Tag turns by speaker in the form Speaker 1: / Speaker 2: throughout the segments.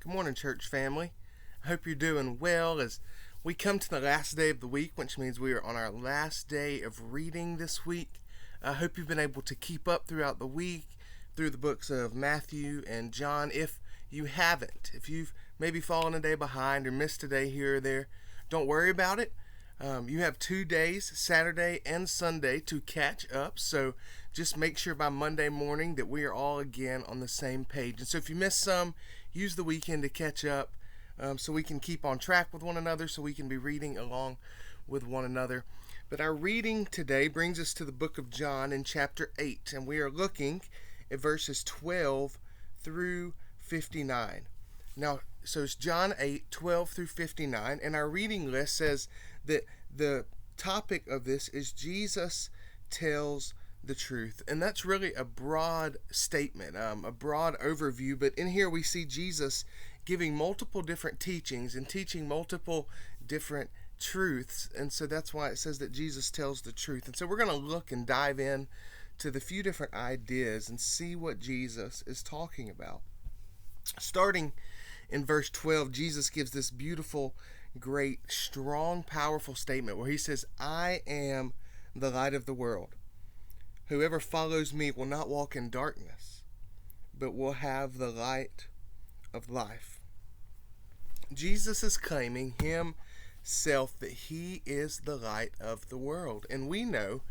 Speaker 1: Good morning, church family. I hope you're doing well as we come to the last day of the week, which means we are on our last day of reading this week. I hope you've been able to keep up throughout the week through the books of Matthew and John. If you haven't, if you've maybe fallen a day behind or missed a day here or there, don't worry about it. You have 2 days, Saturday and Sunday, to catch up. So just make sure by Monday morning that we are all again on the same page. And so if you missed some, use the weekend to catch up so we can keep on track with one another, so we can be reading along with one another. But our reading today brings us to the book of John in chapter 8, and we are looking at verses 12 through 59. Now, so it's John 8, 12 through 59, and our reading list says that the topic of this is Jesus tells the truth. And that's really a broad statement, a broad overview, but in here we see Jesus giving multiple different teachings and teaching multiple different truths, and so that's why it says that Jesus tells the truth. And so we're going to look and dive in to the few different ideas and see what Jesus is talking about. Starting in verse 12, Jesus gives this beautiful, great, strong, powerful statement where he says, "I am the light of the world. Whoever follows me will not walk in darkness, but will have the light of life." Jesus is claiming himself that he is the light of the world. And we know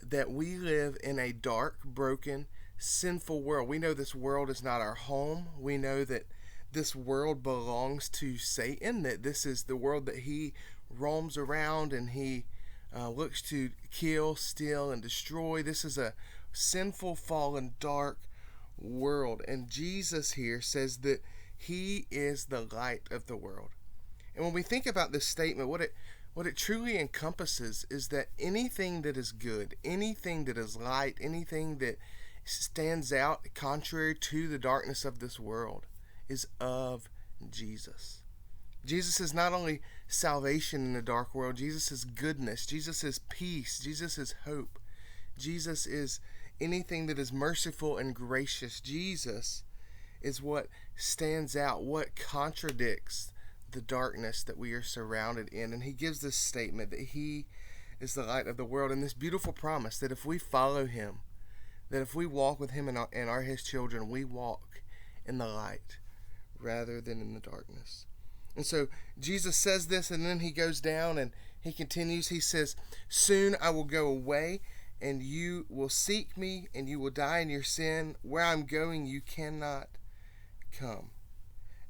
Speaker 1: that we live in a dark, broken, sinful world. We know this world is not our home. We know that this world belongs to Satan, that this is the world that he roams around and he looks to kill, steal, and destroy. This is a sinful, fallen, dark world. And Jesus here says that he is the light of the world. And when we think about this statement, what it truly encompasses is that anything that is good, anything that is light, anything that stands out contrary to the darkness of this world is of Jesus. Jesus is not only salvation in the dark world, Jesus is goodness, Jesus is peace, Jesus is hope, Jesus is anything that is merciful and gracious. Jesus is what stands out, what contradicts the darkness that we are surrounded in. And he gives this statement that he is the light of the world, and this beautiful promise that if we follow him, that if we walk with him and are his children, we walk in the light rather than in the darkness. And so Jesus says this, and then he goes down and he continues. He says, "Soon I will go away, and you will seek me, and you will die in your sin. Where I'm going, you cannot come."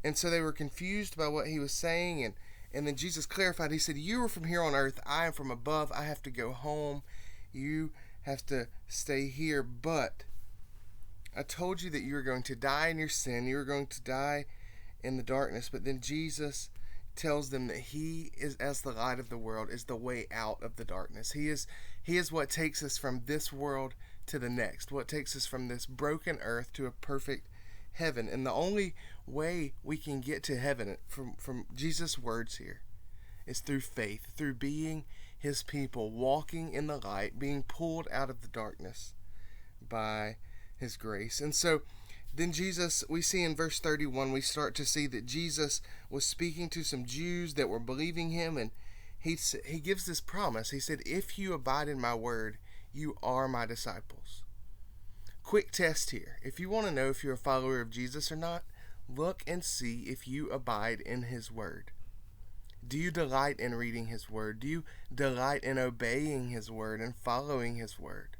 Speaker 1: And so they were confused by what he was saying, and then Jesus clarified. He said, "You are from here on earth. I am from above. I have to go home. You have to stay here. But I told you that you were going to die in your sin. You were going to die in the darkness." But then Jesus tells them that he is, as the light of the world, is the way out of the darkness. He is what takes us from this world to the next, what takes us from this broken earth to a perfect heaven. And the only way we can get to heaven from Jesus' words here is through faith, through being his people, walking in the light, being pulled out of the darkness by his grace. And so then Jesus, we see in verse 31, we start to see that Jesus was speaking to some Jews that were believing him, and he gives this promise. He said, "If you abide in my word, you are my disciples." Quick test here. If you want to know if you're a follower of Jesus or not, look and see if you abide in his word. Do you delight in reading his word? Do you delight in obeying his word and following his word?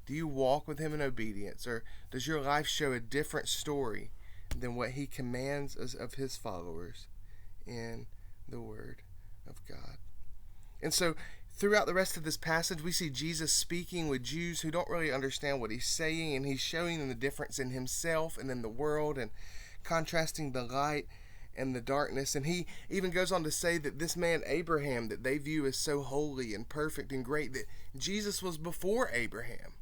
Speaker 1: Do you walk with him in obedience, or does your life show a different story than what he commands of his followers in the word of God? And so throughout the rest of this passage, we see Jesus speaking with Jews who don't really understand what he's saying, and he's showing them the difference in himself and in the world, and contrasting the light and the darkness. And he even goes on to say that this man Abraham, that they view as so holy and perfect and great, that Jesus was before Abraham,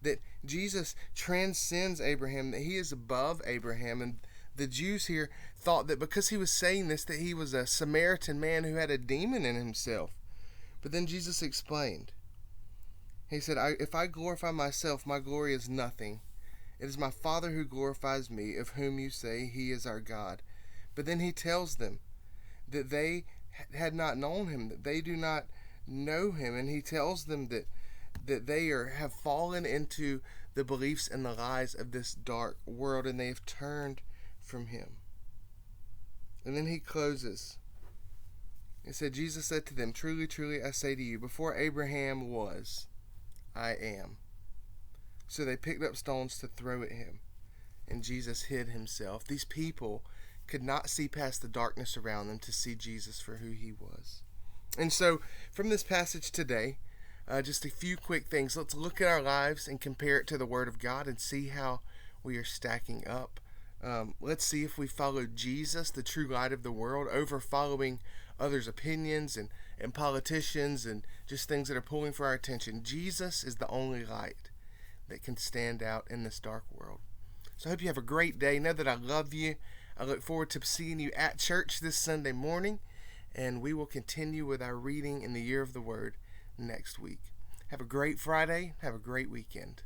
Speaker 1: that Jesus transcends Abraham, that he is above Abraham. And the Jews here thought that because he was saying this, that he was a Samaritan man who had a demon in himself. But then Jesus explained. He said, "If I glorify myself, my glory is nothing. It is my Father who glorifies me, of whom you say he is our God. But then he tells them that they had not known him, that they do not know him, and he tells them that they have fallen into the beliefs and the lies of this dark world, and they have turned from him. And then he closes. It said, Jesus said to them, truly, truly, I say to you, before Abraham was, I am. So they picked up stones to throw at him, and Jesus hid himself. These people could not see past the darkness around them to see Jesus for who he was. And so, from this passage today, just a few quick things. Let's look at our lives and compare it to the Word of God and see how we are stacking up. Let's see if we follow Jesus, the true light of the world, over following others' opinions and politicians and just things that are pulling for our attention. Jesus is the only light that can stand out in this dark world. So I hope you have a great day. Know that I love you. I look forward to seeing you at church this Sunday morning, and we will continue with our reading in the Year of the Word next week. Have a great Friday. Have a great weekend.